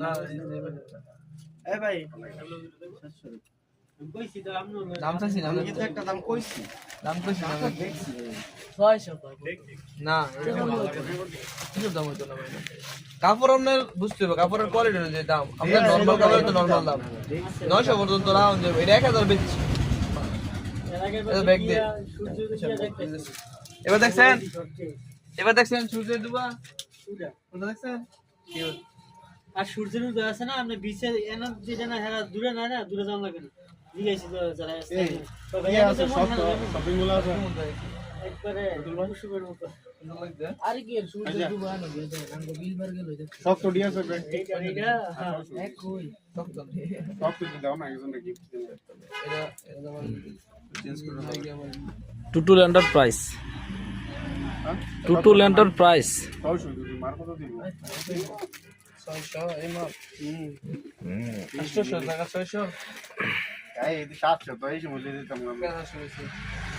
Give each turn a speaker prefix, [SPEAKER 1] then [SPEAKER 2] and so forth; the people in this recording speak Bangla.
[SPEAKER 1] না
[SPEAKER 2] এ ভাই
[SPEAKER 1] দাম চাইছি না
[SPEAKER 2] আমি কিন্তু একটা দাম কইছি
[SPEAKER 1] দাম কইছি না
[SPEAKER 2] দেখছি
[SPEAKER 3] 600
[SPEAKER 1] না কি দাম হইতো না ভাই কাপড় আপনার বুঝতে হবে কাপড়ের কোয়ালিটি অনুযায়ী দাম আপনার নরমাল কাপড়ের তো নরমাল দাম 900 পর্যন্ত রাউন্ড যাবে এটা 1000 বেচছি এটা ব্যাগ দে এবার দেখছেন সূর্যের ডুবা ওটা দেখছেন কি
[SPEAKER 3] আর সূর্যের উদয় আছে না আপনি বিচে এনা যেটা না হেরা দূরে না না দূরে যাওয়া লাগে না জিজ্ঞাসা তো যারা আছে তো ভাই আছে সব
[SPEAKER 2] শপিং গুলো আছে
[SPEAKER 3] একবারে খুশির মতো আর কি সূর্যের ডুবা না গেছে আঙ্গ বিলবার গেল
[SPEAKER 2] সব তো ডিয়া আছে
[SPEAKER 3] এইটা হ্যাঁ এক কই
[SPEAKER 2] সব তো দাও না একজনকে গিফট দিন
[SPEAKER 1] এটা আমার
[SPEAKER 2] চেঞ্জ করে দাও
[SPEAKER 4] টুটুল এন্টারপ্রাইজ
[SPEAKER 2] হ্যাঁ
[SPEAKER 4] টুটুল এন্টারপ্রাইজ
[SPEAKER 2] তাও শুধু মার কত দিব
[SPEAKER 1] 600 এই মাপ 800 টাকা 600
[SPEAKER 2] এই 700 তো এই সময় দিতাম না
[SPEAKER 1] 800